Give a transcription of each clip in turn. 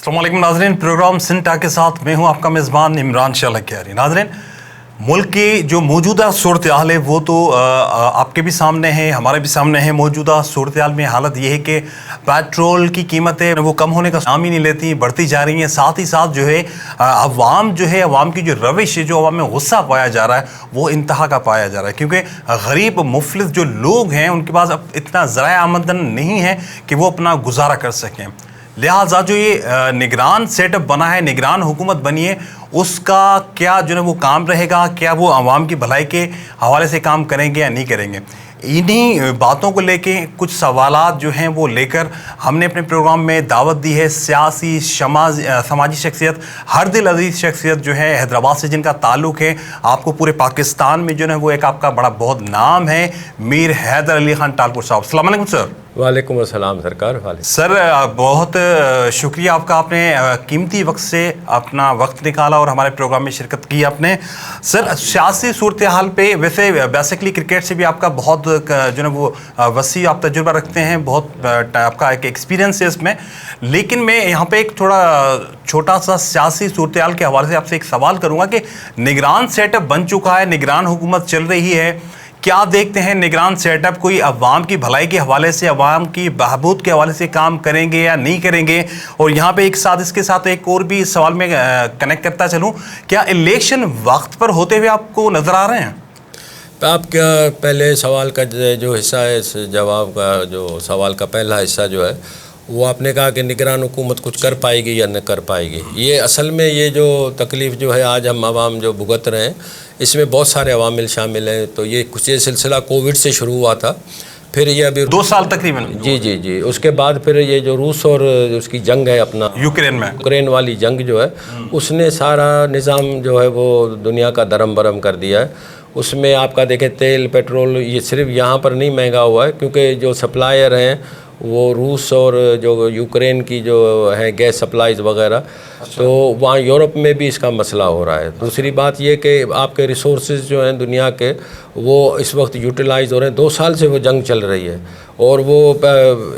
अस्सलाम वालेकुम नाज़रीन, प्रोग्राम सिंटा के साथ मैं हूं आपका मेज़बान इमरान शाह लखियारी। नाज़रीन, मुल्क की जो मौजूदा सूरत हाल है वो तो आपके भी सामने है, हमारे भी सामने है। मौजूदा सूरत हाल में हालत ये है कि पेट्रोल की कीमतें वो कम होने का नाम ही नहीं लेती, बढ़ती जा रही हैं। साथ ही साथ जो है अवाम की जो रविश है, जो अवाम में गुस्सा पाया जा रहा है वो इंतहा का पाया जा रहा है, क्योंकि गरीब मुफलिस जो लोग हैं उनके पास अब इतना ज़राए आमदन नहीं है कि वो अपना गुजारा कर सकें। लिहाजा जो ये निगरान सेटअप बना है, निगरान हुकूमत बनी है, उसका क्या जो है वो काम रहेगा, क्या वो आवाम की भलाई के हवाले से काम करेंगे या नहीं करेंगे। इन्हीं बातों को लेके कुछ सवालात जो हैं वो लेकर हमने अपने प्रोग्राम में दावत दी है। सियासी समाजी शख्सियत, हरदिल अजीज़ शख्सियत जो है हैदराबाद से जिनका ताल्लुक़ है, आपको पूरे पाकिस्तान में जो है वो एक आपका बड़ा बहुत नाम है, मीर हैदर अली ख़ान टालपुर साहब। अस्सलाम वालेकुम सर। वालेकुम अस्सलाम सरकार। सर बहुत शुक्रिया आपका, आपने कीमती वक्त से अपना वक्त निकाला और हमारे प्रोग्राम में शिरकत की आपने। सर सियासी सूरत हाल पे वैसे बेसिकली क्रिकेट से भी आपका बहुत जो है वो वसी आप तजुर्बा रखते हैं, बहुत आपका एक एक्सपीरियंस है इसमें। लेकिन मैं यहाँ पे एक थोड़ा छोटा सा सियासी सूरत हाल के हवाले से आपसे एक सवाल करूँगा कि निगरान सेटअप बन चुका है, निगरान हुकूमत चल रही है, क्या देखते हैं निगरान सेटअप कोई अवाम की भलाई के हवाले से, अवाम की बहबूद के हवाले से काम करेंगे या नहीं करेंगे। और यहाँ पे एक साथ इसके साथ एक और भी सवाल में कनेक्ट करता चलूँ, क्या इलेक्शन वक्त पर होते हुए आपको नज़र आ रहे हैं? तो आप क्या पहले सवाल का जो हिस्सा है, इस जवाब का जो सवाल का पहला हिस्सा जो है वो आपने कहा कि निगरान हुकूमत कुछ कर पाएगी या न कर पाएगी। ये असल में ये जो तकलीफ़ जो है आज हम आवाम जो भुगत रहे हैं, इसमें बहुत सारे अवामिल शामिल हैं। तो ये कुछ ये सिलसिला कोविड से शुरू हुआ था, फिर ये अभी 2 साल तकरीबन। जी, उसके बाद फिर ये जो रूस और उसकी जंग है अपना यूक्रेन वाली जंग जो है, उसने सारा निज़ाम जो है वो दुनिया का दरम बरम कर दिया है। उसमें आपका देखें तेल पेट्रोल ये सिर्फ यहाँ पर नहीं महंगा हुआ है, क्योंकि जो सप्लायर हैं वो रूस और जो यूक्रेन की जो है गैस सप्लाईज वगैरह, तो वहाँ यूरोप में भी इसका मसला हो रहा है। दूसरी बात ये कि आपके रिसोर्सेज जो हैं दुनिया के वो इस वक्त यूटिलाइज़ हो रहे हैं। 2 साल से वो जंग चल रही है और वो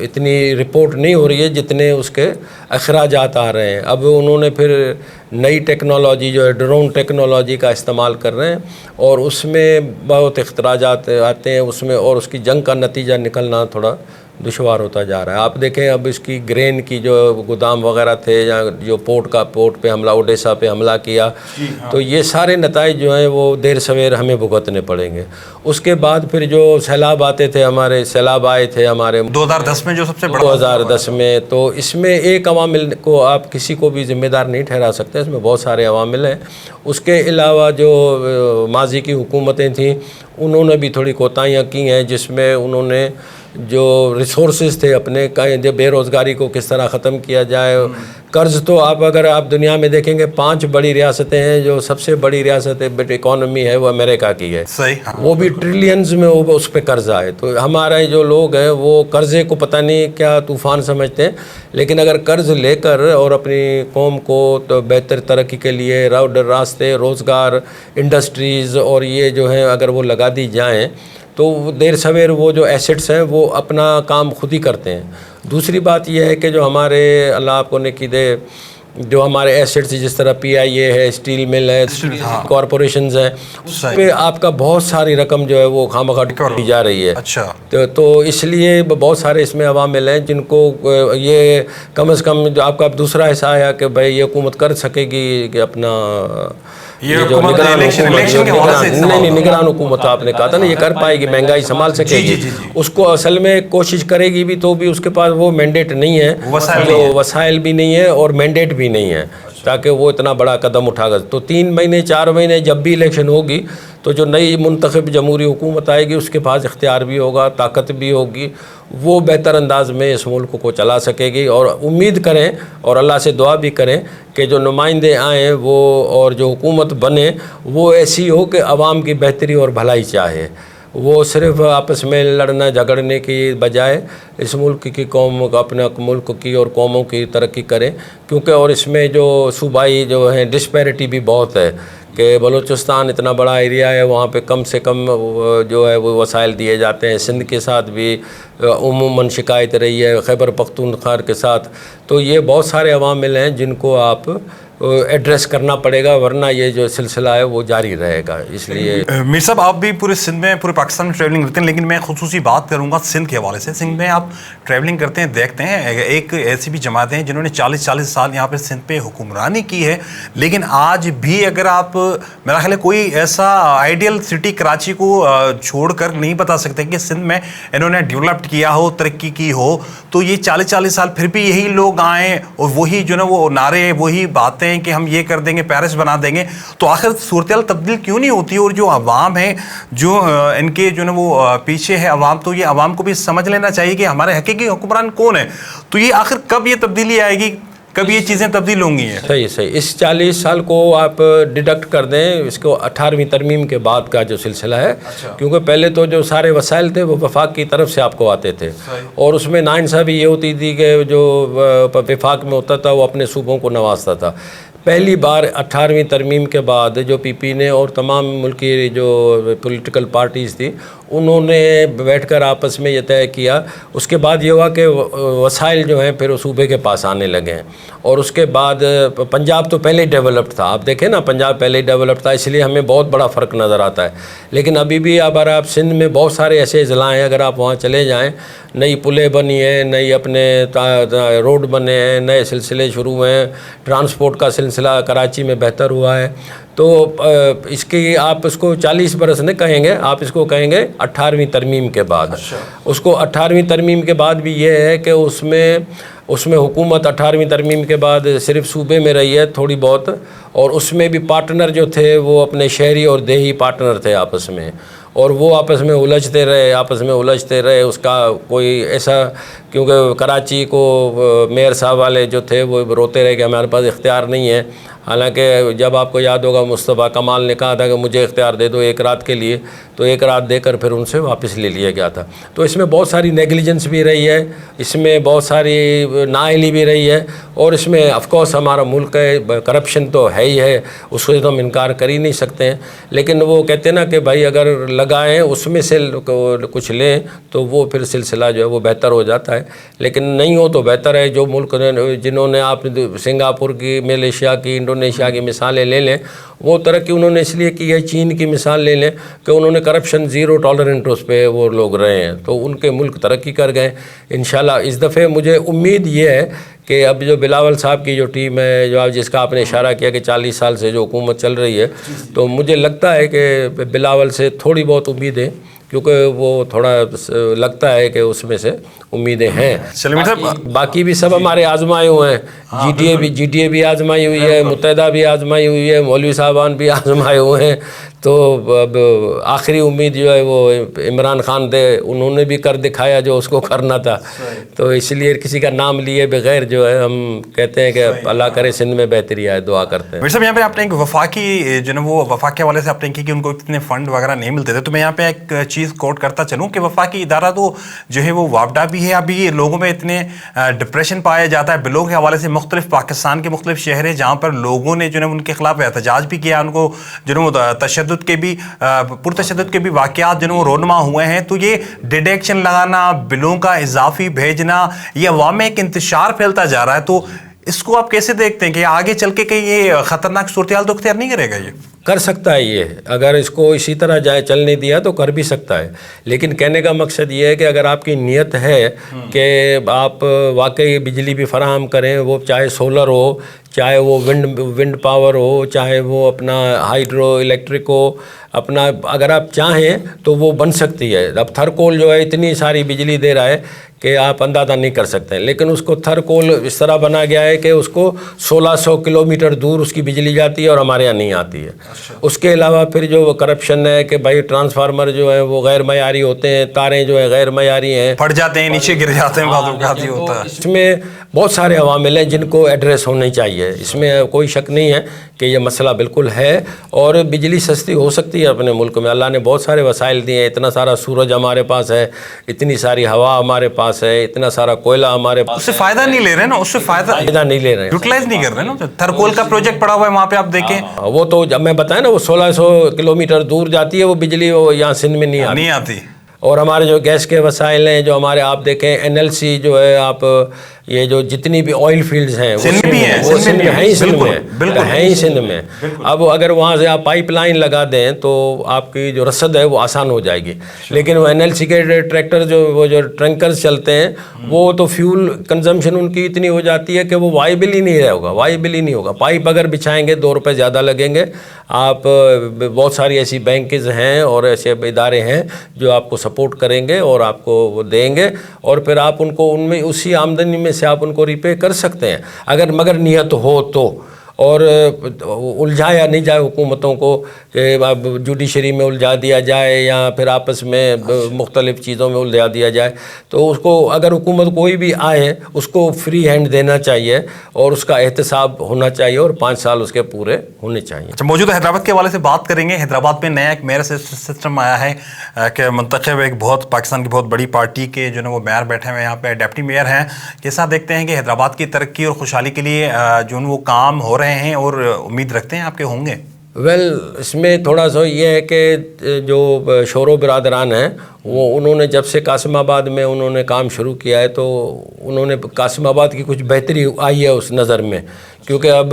इतनी रिपोर्ट नहीं हो रही है जितने उसके अखराजात आ रहे हैं। अब उन्होंने फिर नई टेक्नोलॉजी जो है ड्रोन टेक्नोलॉजी का इस्तेमाल कर रहे हैं और उसमें बहुत इख्तराजात आते हैं उसमें, और उसकी जंग का नतीजा निकलना थोड़ा दुश्वार होता जा रहा है। आप देखें अब इसकी ग्रेन की जो गोदाम वगैरह थे या जो पोर्ट पे हमला, ओडेसा पे हमला किया, तो ये सारे नताइज जो हैं वो देर सवेर हमें भुगतने पड़ेंगे। उसके बाद फिर जो सैलाब आए थे हमारे 2010 में, जो सबसे बड़ा 2010 में, तो इसमें एक अवामिल को आप किसी को भी ज़िम्मेदार नहीं ठहरा सकते, इसमें बहुत सारे अवामिल हैं। उसके अलावा जो माजी की हुकूमतें थीं उन्होंने भी थोड़ी कोताहियाँ की हैं, जिसमें उन्होंने जो रिसोर्सेज थे अपने जो बेरोज़गारी को किस तरह ख़त्म किया जाए। कर्ज़ तो अगर आप दुनिया में देखेंगे 5 बड़ी रियासतें हैं, जो सबसे बड़ी रियासत इकॉनमी है वो अमेरिका की है, सही, हाँ। वो भी ट्रिलियंस में वो उस पर कर्ज़ा है। तो हमारे जो लोग हैं वो कर्ज़े को पता नहीं क्या तूफ़ान समझते हैं, लेकिन अगर कर्ज़ लेकर और अपनी कौम को तो बेहतर तरक्की के लिए रास्ते, रोज़गार, इंडस्ट्रीज़ और ये जो है अगर वो लगा दी जाएँ तो देर सवेर वो जो एसेट्स हैं वो अपना काम खुद ही करते हैं। दूसरी बात यह है कि जो हमारे अल्लाह आपको नेकी दे, जो हमारे एसेट्स जिस तरह PIA है, स्टील मिल है, कॉरपोरेशंस हैं, उस पर आपका बहुत सारी रकम जो है वो खामखा दी जा रही है। अच्छा, तो इसलिए बहुत सारे इसमें अवामिल हैं जिनको ये कम से कम जो आपका दूसरा हिस्सा आया कि भाई ये हुकूमत कर सकेगी कि अपना ये जो निगरान हुकूमत आपने कहा था ना, ये कर पाएगी, महंगाई संभाल सकेगी। उसको असल में कोशिश करेगी भी तो भी उसके पास वो मैंडेट नहीं है, वसाइल भी नहीं है और मैंडेट भी नहीं है ताकि वो इतना बड़ा कदम उठाकर। तो 3 महीने 4 महीने जब भी इलेक्शन होगी तो जो नई मुंतखब जमहूरी हुकूमत आएगी उसके पास इख्तियार भी होगा, ताकत भी होगी, वो बेहतर अंदाज में इस मुल्क को चला सकेगी। और उम्मीद करें और अल्लाह से दुआ भी करें कि जो नुमाइंदे आएँ वो और जो हुकूमत बने वो ऐसी हो कि आवाम की बेहतरी और भलाई चाहे, वो सिर्फ आपस में लड़ना झगड़ने की बजाय इस मुल्क की कौम अपने मुल्क की और कौमों की तरक्की करें। क्योंकि और इसमें जो सूबाई जो है डिस्पैरिटी भी बहुत है کہ بلوچستان اتنا بڑا ایریا ہے، وہاں پہ کم سے کم جو ہے وہ وسائل دیے جاتے ہیں. سندھ کے ساتھ بھی عموماً شکایت رہی ہے، خیبر پختونخوا کے ساتھ. تو یہ بہت سارے عوامل ہیں جن کو آپ ایڈریس کرنا پڑے گا، ورنہ یہ جو سلسلہ ہے وہ جاری رہے گا. اس لیے میر صاحب آپ بھی پورے سندھ میں، پورے پاکستان میں ٹریولنگ کرتے ہیں، لیکن میں خصوصی بات کروں گا سندھ کے حوالے سے. سندھ میں آپ ٹریولنگ کرتے ہیں، دیکھتے ہیں ایک ایسی بھی جماعتیں ہیں جنہوں نے 40 سال یہاں پہ سندھ پہ حکمرانی کی ہے، لیکن آج بھی اگر آپ میرا خیال ہے کوئی ایسا آئیڈیل سٹی کراچی کو چھوڑ کر نہیں بتا سکتے کہ سندھ میں انہوں نے ڈیولپڈ کیا ہو، ترقی کی ہو. تو یہ 40 سال پھر بھی یہی لوگ آئیں اور وہی جو نا وہ نعرے، وہی باتیں کہ ہم یہ کر دیں گے، پیرس بنا دیں گے. تو آخر صورتحال تبدیل کیوں نہیں ہوتی؟ اور جو عوام ہے، جو ان کے جو نا وہ پیچھے ہے عوام، تو یہ عوام کو بھی سمجھ لینا چاہیے کہ ہمارے حقیقی حکمران کون ہے. تو یہ آخر کب یہ تبدیلی آئے گی، کب یہ چیزیں تبدیل ہوں گی؟ صحیح. اس 40 سال کو آپ ڈیڈکٹ کر دیں، اس کو 18ویں ترمیم کے بعد کا جو سلسلہ ہے. کیونکہ پہلے تو جو سارے وسائل تھے وہ وفاق کی طرف سے آپ کو آتے تھے، اور اس میں ناانصافی یہ ہوتی تھی کہ جو وفاق میں ہوتا تھا وہ اپنے صوبوں کو نوازتا تھا. پہلی بار 18ویں ترمیم کے بعد جو پی پی نے اور تمام ملکی جو پولیٹیکل پارٹیز تھی، انہوں نے بیٹھ کر آپس میں یہ طے کیا. اس کے بعد یہ ہوا کہ وسائل جو ہیں پھر صوبے کے پاس آنے لگے ہیں. اور اس کے بعد پنجاب تو پہلے ہی ڈیولپڈ تھا، آپ دیکھیں نا، پنجاب پہلے ہی ڈیولپڈ تھا، اس لیے ہمیں بہت بڑا فرق نظر آتا ہے. لیکن ابھی بھی اگر آپ سندھ میں بہت سارے ایسے اضلاع ہیں، اگر آپ وہاں چلے جائیں، نئی پلیں بنی ہیں، نئی اپنے روڈ بنے ہیں، نئے سلسلے شروع ہوئے ہیں، ٹرانسپورٹ کا سلسلہ کراچی میں بہتر ہوا ہے. تو اس کی آپ اس کو 40 برس نہیں کہیں گے، آپ اس کو کہیں گے 18ویں ترمیم کے بعد. اس کو 18ویں ترمیم کے بعد بھی یہ ہے کہ اس میں حکومت 18ویں ترمیم کے بعد صرف صوبے میں رہی ہے تھوڑی بہت، اور اس میں بھی پارٹنر جو تھے وہ اپنے شہری اور دیہی پارٹنر تھے آپس میں، اور وہ آپس میں الجھتے رہے. اس کا کوئی ایسا، کیونکہ کراچی کو میئر صاحب والے جو تھے وہ روتے رہے کہ ہمارے پاس اختیار نہیں ہے. حالانکہ جب آپ کو یاد ہوگا مصطفیٰ کمال نے کہا تھا کہ مجھے اختیار دے دو 1 رات کے لیے، تو 1 رات دے کر پھر ان سے واپس لے لیا گیا تھا. تو اس میں بہت ساری نیگلیجنس بھی رہی ہے، اس میں بہت ساری نااہلی بھی رہی ہے، اور اس میں آف کورس ہمارا ملک ہے، کرپشن تو ہے ہی ہے، اس کو تو ہم انکار کر ہی نہیں سکتے ہیں. لیکن وہ کہتے ہیں نا کہ بھائی اگر لگائیں اس میں سے کچھ لیں تو وہ پھر سلسلہ جو ہے وہ بہتر ہو جاتا ہے. لیکن نہیں ہو تو بہتر ہے. جو ملک جنہوں نے آپ سنگاپور کی، ملیشیا کی، انڈونیشیا کی مثالیں لے لیں، وہ ترقی انہوں نے اس لیے کی ہے. چین کی مثال لے لیں کہ انہوں نے کرپشن 0 ٹالرنٹ اس پہ وہ لوگ رہے ہیں، تو ان کے ملک ترقی کر گئے. انشاءاللہ اس دفعہ مجھے امید یہ ہے کہ اب جو بلاول صاحب کی جو ٹیم ہے، جو جس کا آپ نے اشارہ کیا کہ 40 سال سے جو حکومت چل رہی ہے، تو مجھے لگتا ہے کہ بلاول سے تھوڑی بہت امیدیں، کیونکہ وہ تھوڑا لگتا ہے کہ اس میں سے امیدیں ہیں. باقی بھی سب ہمارے آزمائے ہوئے ہیں. جی ٹی اے بھی آزمائی ہوئی ہے، متحدہ بھی آزمائی ہوئی ہے، مولوی صاحبان بھی آزمائے ہوئے ہیں. تو اب آخری امید جو ہے وہ عمران خان تھے، انہوں نے بھی کر دکھایا جو اس کو کرنا تھا. تو اس لیے کسی کا نام لیے بغیر جو ہے ہم کہتے ہیں کہ اللہ کرے سندھ میں بہتری آئے، دعا کرتے ہیں. میرے صاحب یہاں پہ آپ نے ایک وفاقی جو ہے وہ وفاق کے حوالے سے آپ نے کی کہ ان کو اتنے فنڈ وغیرہ نہیں ملتے تھے، تو میں یہاں پہ ایک چیز کوٹ کرتا چلوں کہ وفاقی ادارہ تو جو ہے وہ وابڈا بھی ہے. ابھی لوگوں میں اتنے ڈپریشن پایا جاتا ہے بلوں کے حوالے سے. مختلف پاکستان کے مختلف شہر ہیں جہاں پر لوگوں نے جو ہے ان کے خلاف احتجاج بھی کیا، ان کو جو ہے وہ تشدد کے بھی پرتشدد کے بھی واقعات جو ہے وہ رونما ہوئے ہیں. تو یہ ڈیڈکشن لگانا، بلوں کا اضافی بھیجنا، یہ عوام میں ایک انتشار پھیلتا جا رہا ہے. تو اس کو آپ کیسے دیکھتے ہیں کہ آگے چل کے کہیں یہ خطرناک صورتحال تو اختیار نہیں کرے گا؟ یہ کر سکتا ہے، یہ اگر اس کو اسی طرح جائے چلنے دیا تو کر بھی سکتا ہے. لیکن کہنے کا مقصد یہ ہے کہ اگر آپ کی نیت ہے کہ آپ واقعی بجلی بھی فراہم کریں، وہ چاہے سولر ہو، چاہے وہ ونڈ پاور ہو، چاہے وہ اپنا ہائیڈرو الیکٹرک ہو، اپنا اگر آپ چاہیں تو وہ بن سکتی ہے. اب تھرکول جو ہے اتنی ساری بجلی دے رہا ہے کہ آپ اندازہ نہیں کر سکتے. لیکن اس کو تھرکول اس طرح بنا گیا ہے کہ اس کو 1600 کلومیٹر دور اس کی بجلی جاتی ہے اور ہمارے یہاں نہیں آتی ہے. اس کے علاوہ پھر جو کرپشن ہے کہ بھائی ٹرانسفارمر جو ہے وہ غیر معیاری ہوتے ہیں، تاریں جو ہیں غیر معیاری ہیں، پھٹ جاتے ہیں، نیچے گر جاتے ہیں، بعض اوقات یہ ہوتا ہے. اس میں بہت سارے عوامل ہیں جن کو ایڈریس ہونے چاہیے. اس میں کوئی شک نہیں ہے کہ یہ مسئلہ بالکل ہے. اور بجلی سستی ہو سکتی ہے اپنے ملک میں. اللہ نے بہت سارے وسائل دیے ہیں. اتنا سارا سورج ہمارے پاس ہے، اتنی ساری ہوا ہمارے پاس ہے، اتنا سارا کوئلہ ہمارے پاس. اس سے فائدہ نہیں لے رہے نا، اس سے فائدہ نہیں لے رہے ہیں، یوٹیلائز نہیں کر رہے نا. تھرکول کا پروجیکٹ پڑا ہوا ہے وہاں پہ، آپ دیکھیں. وہ تو جب میں बताया ना, वो 1600 किलोमीटर दूर जाती है वो बिजली, वो यहाँ सिंध में नहीं आती। और हमारे जो गैस के वसाइल हैं, जो हमारे आप देखें NLC जो है, आप ये जो जितनी भी ऑयल फील्ड्स हैं वो सिंध में है ही सिंध में। अब अगर वहाँ से आप पाइपलाइन लगा दें तो आपकी जो रसद है वो आसान हो जाएगी। लेकिन वो NLC के ट्रैक्टर वो जो टैंकर्स चलते हैं वो तो फ्यूल कंजम्पशन उनकी इतनी हो जाती है कि वो वाइबल ही नहीं होगा। पाइप अगर बिछाएंगे 2 रुपये ज़्यादा लगेंगे। आप बहुत सारी ऐसी बैंकेज हैं और ऐसे इदारे हैं जो आपको सपोर्ट करेंगे और आपको वो देंगे, और फिर आप उनको उनमें उसी आमदनी में से आप उनको रिपे कर सकते हैं, अगर मगर नियत हो तो। और उलझाया नहीं जाए हुकूमतों को कि जुडिशरी में उलझा दिया जाए या फिर आपस में मुख्तलिफ़ चीज़ों में उलझा दिया जाए। तो उसको अगर हुकूमत कोई भी आए उसको फ्री हैंड देना चाहिए और उसका एहतसाब होना चाहिए और 5 साल उसके पूरे होने चाहिए। अच्छा, मौजूदा हैदराबाद के हवाले से बात करेंगे। हैदराबाद में नया एक मेयर सिस्टम आया है कि मुंतखब एक बहुत पाकिस्तान की बहुत बड़ी पार्टी के जो है वो मेयर बैठे हुए हैं, यहाँ पे डिप्टी मेयर हैं। कैसा देखते हैं कि हैदराबाद की तरक्की और खुशहाली के लिए जो वो काम हो रहे हैं और उम्मीद रखते हैं आपके होंगे? इसमें थोड़ा सा ये है कि जो शोरो बिरादरान हैं वो उन्होंने जब से कासिमाबाद में उन्होंने काम शुरू किया है तो उन्होंने कासिमाबाद की कुछ बेहतरी आई है उस नज़र में, क्योंकि अब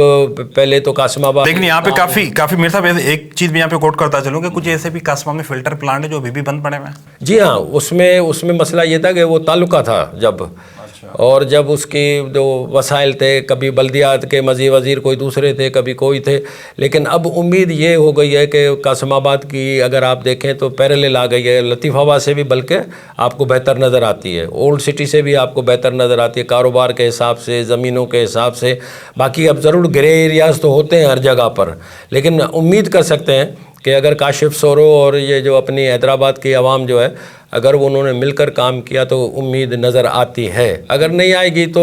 पहले तो कासिमाबाद, लेकिन यहाँ पे काफ़ी मेरे साहब एक चीज़ भी यहाँ पे कोट करता चलूँ कि कुछ ऐसे भी कासिमाबाद में फिल्टर प्लांट है जो अभी भी बंद पड़े हुए हैं। जी हाँ, उसमें मसला ये था कि वो ताल्लुका था जब, और जब उसकी जो वसाइल थे, कभी बल्दियात के मज़ी वज़ीर कोई दूसरे थे, कभी कोई थे, लेकिन अब उम्मीद ये हो गई है कि कासिमाबाद की अगर आप देखें तो पैरेलल आ गई है, लतीफ़ाबाद से भी बल्कि आपको बेहतर नज़र आती है, ओल्ड सिटी से भी आपको बेहतर नज़र आती है कारोबार के हिसाब से, ज़मीनों के हिसाब से। बाकी अब ज़रूर ग्रे एरियाज़ तो होते हैं हर जगह पर, लेकिन उम्मीद कर सकते हैं कि अगर काशिफ सोरो और ये जो अपनी हैदराबाद की आवाम जो है, अगर वो उन्होंने मिलकर काम किया तो उम्मीद नज़र आती है। अगर नहीं आएगी तो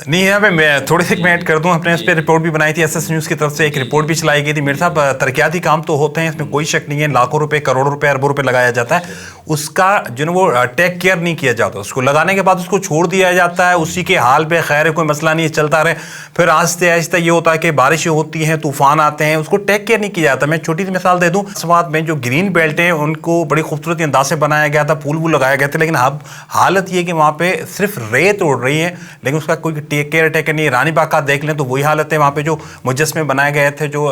नहीं है। मैं थोड़ी सी ऐड कर दूं, अपने इस पर रिपोर्ट भी बनाई थी, SS न्यूज़ की तरफ से एक रिपोर्ट भी चलाई गई थी। मेरे साहब तरक्याती काम तो होते हैं, इसमें कोई शक नहीं है, लाखों रुपए, करोड़ों रुपए, अरबों रुपए लगाया जाता है, उसका जो वो टेक केयर नहीं किया जाता, उसको लगाने के बाद उसको छोड़ दिया जाता है, उसी के हाल पे खैर है, कोई मसला नहीं, चलता रहे। फिर आहिस्ते आहिस्ते ये होता है कि बारिशें होती हैं, तूफान आते हैं, उसको टेक केयर नहीं किया जाता। मैं छोटी सी मिसाल दे दूँ, स्वाद में जो ग्रीन बेल्ट हैं उनको बड़ी खूबसूरत अंदाज से बनाया गया था, फूल वूल लगाए गए थे, लेकिन अब हालत ये कि वहाँ पे सिर्फ रेत उड़ रही है, लेकिन उसका कोई केयर टेकर नहीं। रानी बाग का देख लें तो वही हालत है, वहाँ पे जो मुजस्मे बनाए गए थे, जो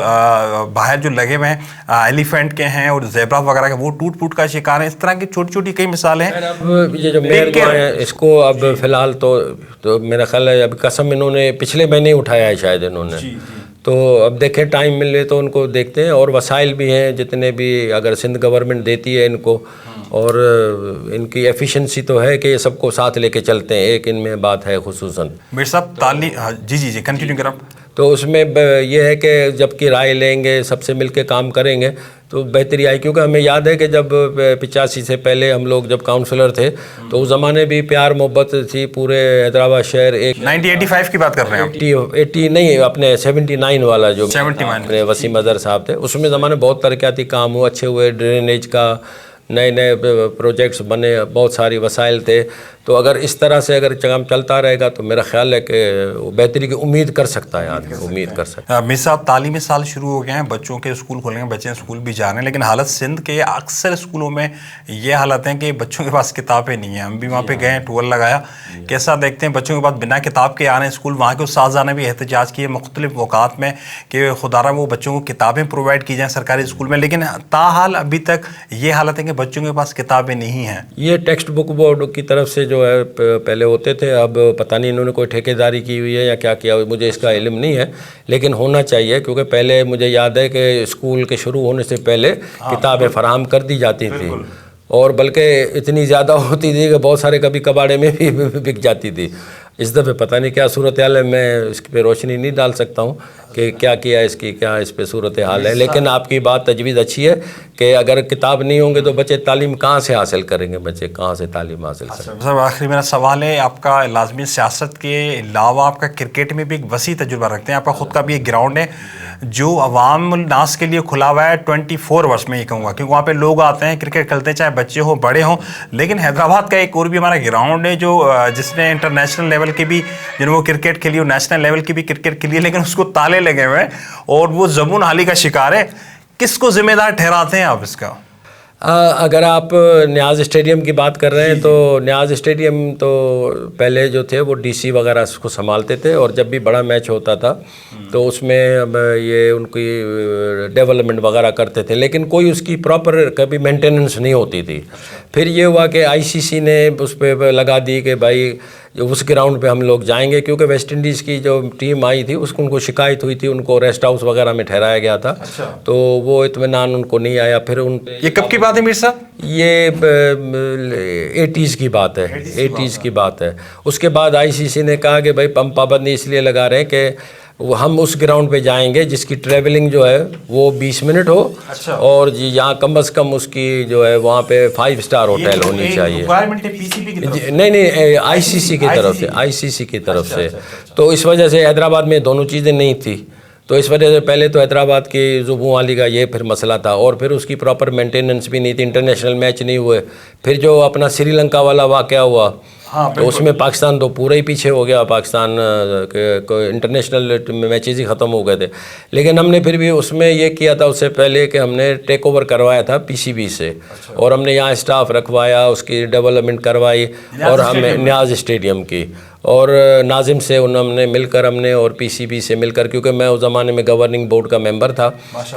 बाहर जो लगे हुए हैं एलिफेंट के हैं और ज़ेब्रा वगैरह के, वो टूट फूट का शिकार है। इस तरह की छोटी छोटी कई मिसालें हैं। अब ये जो मेयर हैं इसको अब फिलहाल तो मेरा ख्याल है अब कसम इन्होंने पिछले महीने ही उठाया है शायद इन्होंने, तो अब देखें टाइम मिले तो उनको देखते हैं। और वसाइल भी हैं जितने भी अगर सिंध गवर्नमेंट देती है इनको, और इनकी एफिशिएंसी तो है कि ये सबको साथ लेके चलते हैं, एक इनमें बात है खुसूसन। मेरे साहब जी कंटिन्यू करें। तो उसमें ये है कि जबकि राय लेंगे, सबसे मिलके काम करेंगे तो बेहतरी आई। क्योंकि हमें याद है कि जब 85 से पहले हम लोग जब काउंसलर थे तो उस ज़माने भी प्यार मोहब्बत थी पूरे हैदराबाद शहर। 1985 की बात कर रहे हैं? 80 नहीं, अपने 79 वाला जो अपने वसीम अजहर साहब थे, उसमें ज़माने बहुत तरक्याती काम हुए, अच्छे हुए, ड्रेनेज का नए नए प्रोजेक्ट्स बने, बहुत सारी वसाइल थे। तो अगर इस तरह से अगर काम चलता रहेगा तो मेरा ख्याल है कि बेहतरी की उम्मीद कर सकता है आदमी, उम्मीद कर सकता है। मिस साहब, तालीमी साल शुरू हो गए हैं, बच्चों के स्कूल खुल गए, बच्चे स्कूल भी जा रहे हैं, लेकिन हालत सिंध के अक्सर स्कूलों में ये हालत है कि बच्चों के पास किताबें नहीं हैं। हम भी वहाँ पे गए, टूर लगाया, कैसा देखते हैं बच्चों के पास बिना किताब के आ रहे हैं स्कूल। वहाँ के उस्ताज़ा ने भी एहतजाज किए मुख्तलिफ औकात में कि खुदारा वो बच्चों को किताबें प्रोवाइड की जाएँ सरकारी स्कूल में, लेकिन ताहाल अभी तक ये हालत है कि बच्चों के पास किताबें नहीं हैं। ये टेक्स्ट बुक बोर्ड की तरफ से जो है पहले होते थे, अब पता नहीं इन्होंने कोई ठेकेदारी की हुई है या क्या किया, मुझे इसका इल्म नहीं है, लेकिन होना चाहिए। क्योंकि पहले मुझे याद है कि स्कूल के शुरू होने से पहले किताबें फराहम कर दी जाती थी, और बल्कि इतनी ज़्यादा होती थी कि बहुत सारे कभी कबाड़े में भी बिक जाती थी। इस दफ़े पता नहीं क्या सूरत हाल है, मैं इस पे रोशनी नहीं डाल सकता हूँ कि क्या किया इसकी, क्या इस पे सूरत हाल है। लेकिन आपकी बात तजवीज़ अच्छी है कि अगर किताब नहीं होंगे तो बच्चे तालीम कहाँ से हासिल करेंगे, बच्चे कहाँ से तालीम हासिल करेंगे। सर आखिरी मेरा सवाल है, आपका लाजमी सियासत के अलावा आपका क्रिकेट में भी एक वसी तजुर्बा रखते हैं, आपका ख़ुद का भी एक ग्राउंड है जो अवाम नास के लिए खुला हुआ है 24 वर्ष में ही कहूँगा, क्योंकि वहाँ पे लोग आते हैं क्रिकेट खेलते हैं, चाहे बच्चे हों बड़े हों। लेकिन हैदराबाद का एक और भी हमारा ग्राउंड है जो जिसने इंटरनेशनल लेवल کے بھی جنہوں وہ کرکٹ کھیلی اور نیشنل لیول کی بھی کرکٹ کھیلی ہے, لیکن اس کو تالے لگے ہوئے ہیں اور وہ زبون حالی کا شکار ہے. کس کو ذمہ دار ٹھہراتے ہیں آپ اس کا؟ اگر آپ نیاز اسٹیڈیم کی بات کر رہے ہیں تو نیاز اسٹیڈیم تو پہلے جو تھے وہ ڈی سی وغیرہ اس کو سنبھالتے تھے, اور جب بھی بڑا میچ ہوتا تھا تو اس میں یہ ان کی ڈیولپمنٹ وغیرہ کرتے تھے, لیکن کوئی اس کی پراپر کبھی مینٹیننس نہیں ہوتی تھی. پھر یہ ہوا کہ آئی سی سی نے اس پہ لگا دی کہ بھائی اس گراؤنڈ پہ ہم لوگ جائیں گے, کیونکہ ویسٹ انڈیز کی جو ٹیم آئی تھی اس کو ان کو شکایت ہوئی تھی, ان کو ریسٹ ہاؤس وغیرہ میں ٹھہرایا گیا تھا, تو وہ اطمینان ان کو نہیں آیا. پھر ان یہ کب کی بات ہے میر صاحب؟ یہ 80s کی بات ہے, 80s کی بات ہے. اس کے بعد آئی سی سی نے کہا کہ بھائی ہم پابندی اس لیے لگا رہے ہیں کہ ہم اس گراؤنڈ پہ جائیں گے جس کی ٹریولنگ جو ہے وہ 20 منٹ ہو, اور یہاں کم از کم اس کی جو ہے وہاں پہ 5 اسٹار ہوٹل ہونی چاہیے. نہیں, آئی سی سی کی طرف سے, آئی سی سی کی طرف سے. تو اس وجہ سے حیدرآباد میں دونوں چیزیں نہیں تھی, تو اس وجہ سے پہلے تو حیدرآباد کی زبوں والی کا یہ پھر مسئلہ تھا, اور پھر اس کی پراپر مینٹیننس بھی نہیں تھی, انٹرنیشنل میچ نہیں ہوئے. پھر جو اپنا سری لنکا والا واقعہ ہوا تو اس میں پاکستان تو پورا ہی پیچھے ہو گیا, پاکستان انٹرنیشنل میچز ہی ختم ہو گئے تھے. لیکن ہم نے پھر بھی اس میں یہ کیا تھا اس سے پہلے کہ ہم نے ٹیک اوور کروایا تھا پی سی بی سے, اور ہم نے یہاں اسٹاف رکھوایا, اس کی ڈیولپمنٹ کروائی, اور ہمیں نیاز اسٹیڈیم کی, اور ناظم سے ہم نے مل کر, ہم نے اور پی سی بی سے مل کر, کیونکہ میں اس زمانے میں گورننگ بورڈ کا ممبر تھا,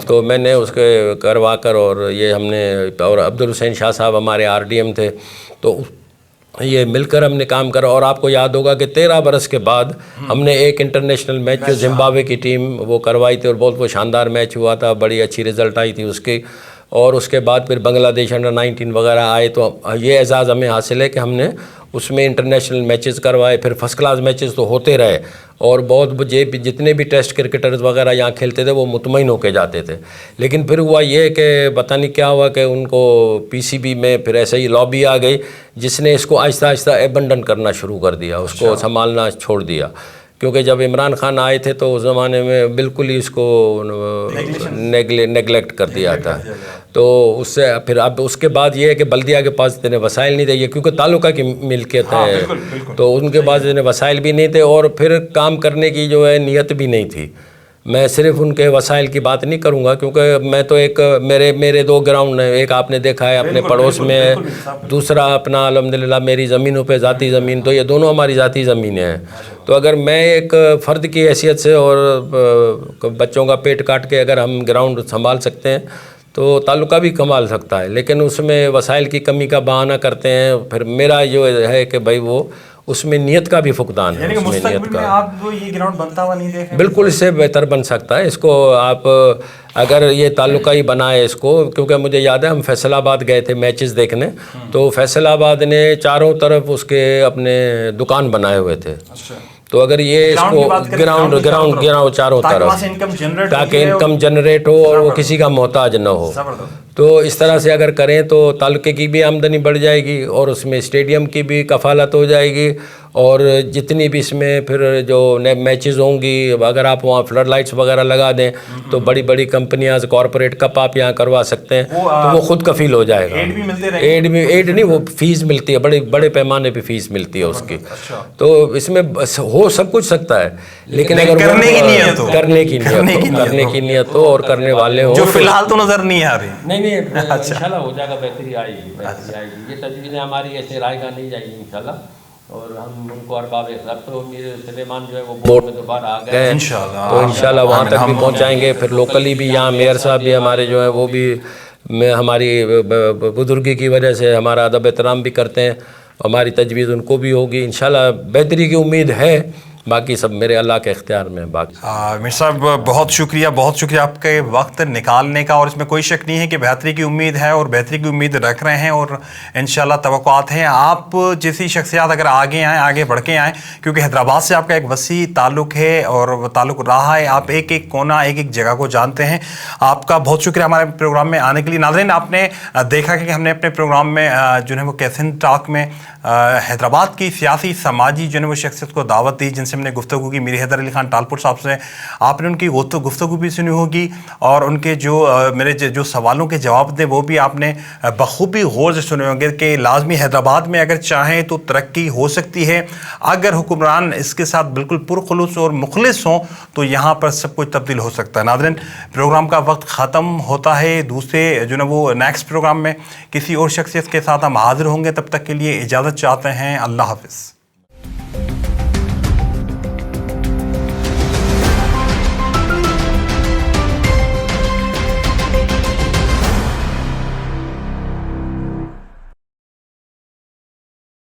تو میں نے اس کے کروا کر, اور یہ ہم نے, اور عبدالحسین شاہ صاحب ہمارے آر ڈی ایم تھے, تو یہ مل کر ہم نے کام کرا. اور آپ کو یاد ہوگا کہ 13 برس کے بعد ہم نے ایک انٹرنیشنل میچ جو زمبابوے کی ٹیم وہ کروائی تھی, اور بہت وہ شاندار میچ ہوا تھا, بڑی اچھی رزلٹ آئی تھی اس کی. اور اس کے بعد پھر بنگلہ دیش انڈر 19 وغیرہ آئے, تو یہ اعزاز ہمیں حاصل ہے کہ ہم نے اس میں انٹرنیشنل میچز کروائے. پھر فرسٹ کلاس میچز تو ہوتے رہے, اور بہت جتنے بھی ٹیسٹ کرکٹرز وغیرہ یہاں کھیلتے تھے وہ مطمئن ہو کے جاتے تھے. لیکن پھر ہوا یہ کہ پتہ نہیں کیا ہوا کہ ان کو پی سی بی میں پھر ایسے ہی لابی آ گئی جس نے اس کو آہستہ آہستہ ایبنڈن کرنا شروع کر دیا, اس کو سنبھالنا چھوڑ دیا. کیونکہ جب عمران خان آئے تھے تو اس زمانے میں بالکل ہی اس کو نیگلیکٹ کر دیا تھا. تو اس سے پھر اب اس کے بعد یہ ہے کہ بلدیہ کے پاس اتنے وسائل نہیں تھے, یہ کیونکہ تعلقہ کی ملکیت ہے, تو ان کے پاس اتنے وسائل بھی نہیں تھے, اور پھر کام کرنے کی جو ہے نیت بھی نہیں تھی. میں صرف ان کے وسائل کی بات نہیں کروں گا, کیونکہ میں تو ایک میرے 2 گراؤنڈ ہیں, ایک آپ نے دیکھا ہے اپنے پڑوس میں ہے, دوسرا اپنا الحمدللہ میری زمینوں پہ ذاتی زمین, تو یہ دونوں ہماری ذاتی زمینیں ہیں. تو اگر میں ایک فرد کی حیثیت سے اور بچوں کا پیٹ کاٹ کے اگر ہم گراؤنڈ سنبھال سکتے ہیں تو تعلقہ بھی کمال سکتا ہے, لیکن اس میں وسائل کی کمی کا بہانہ کرتے ہیں. پھر میرا جو ہے کہ بھائی وہ اس میں نیت کا بھی فقدان ہے, اس میں نیت کا. یہ گراؤنڈ بنتا ہوا نہیں دیکھیں؟ بالکل اس سے بہتر بن سکتا ہے. اس کو آپ اگر یہ تعلقہ ہی بنائے اس کو, کیونکہ مجھے یاد ہے ہم فیصل آباد گئے تھے میچز دیکھنے, تو فیصل آباد نے چاروں طرف اس کے اپنے دکان بنائے ہوئے تھے. تو اگر یہ اس کو گراؤنڈ چاروں طرف, تاکہ انکم جنریٹ ہو اور وہ کسی کا محتاج نہ ہو, تو اس طرح سے اگر کریں تو تعلقے کی بھی آمدنی بڑھ جائے گی, اور اس میں اسٹیڈیم کی بھی کفالت ہو جائے گی, اور جتنی بھی اس میں پھر جو میچز ہوں گی, اگر آپ وہاں فلڈ لائٹس وغیرہ لگا دیں تو بڑی بڑی کمپنیاں کارپوریٹ کپ آپ یہاں کروا سکتے ہیں, تو وہ خود کفیل ہو جائے گا. ایڈ نہیں, وہ فیس ملتی ہے, بڑے پیمانے پہ فیس ملتی ہے اس کی. تو اس میں ہو سب کچھ سکتا ہے, لیکن اگر کرنے کی نیت ہو اور کرنے والے ہوں, جو فی الحال تو نظر نہیں آ رہی. نہیں انشاءاللہ ہو جائے گا, بہتری آئے گی. یہ تجویزیں ہماری ایسے رائے گاہ نہیں جائیں گی انشاءاللہ, اور ہم ان کو ارباب اب تو میر سلیمان جو ہے وہ بورڈ میں دوبارہ آ گئے ہیں, تو انشاءاللہ وہاں تک بھی پہنچائیں گے. پھر لوکلی بھی یہاں میئر صاحب بھی ہمارے جو ہیں وہ بھی ہماری بزرگی کی وجہ سے ہمارا ادب احترام بھی کرتے ہیں, ہماری تجویز ان کو بھی ہوگی. انشاءاللہ بہتری کی امید ہے, باقی سب میرے اللہ کے اختیار میں. باقی میر صاحب بہت شکریہ آپ کے وقت نکالنے کا, اور اس میں کوئی شک نہیں ہے کہ بہتری کی امید ہے اور بہتری کی امید رکھ رہے ہیں, اور انشاءاللہ توقعات ہیں. آپ جیسی شخصیات اگر آگے بڑھ کے آئیں, کیونکہ حیدرآباد سے آپ کا ایک وسیع تعلق ہے اور وہ تعلق رہا ہے, آپ ایک کونا ایک جگہ کو جانتے ہیں. آپ کا بہت شکریہ ہمارے پروگرام میں آنے کے لیے. ناظرین, آپ نے دیکھا کہ ہم نے اپنے پروگرام میں جو ہے وہ کیتھن ٹاک میں हैदराबाद की सियासी समाजी जो है वो शख्सियत को दावत दी, जिनसे हमने गुफ्तगू की। मीर हैदर अली खान टालपुर साहब से आपने उनकी गुफ्तगू भी सुनी होगी, और उनके जो मेरे जो सवालों के जवाब थे वो भी आपने बखूबी गौर से सुने होंगे कि लाजमी हैदराबाद में अगर चाहें तो तरक्की हो सकती है, अगर हुक्मरान इसके साथ बिल्कुल पुरखुलूस और मुखलिस हों तो यहाँ पर सब कुछ तब्दील हो सकता है। नाज़रीन, प्रोग्राम का वक्त ख़त्म होता है, दूसरे जो ना वो नेक्स्ट प्रोग्राम में किसी और शख्सियत के साथ हम हाजिर होंगे। तब तक के लिए इजाज़त चाहते हैं। अल्लाह हाफ़िज़।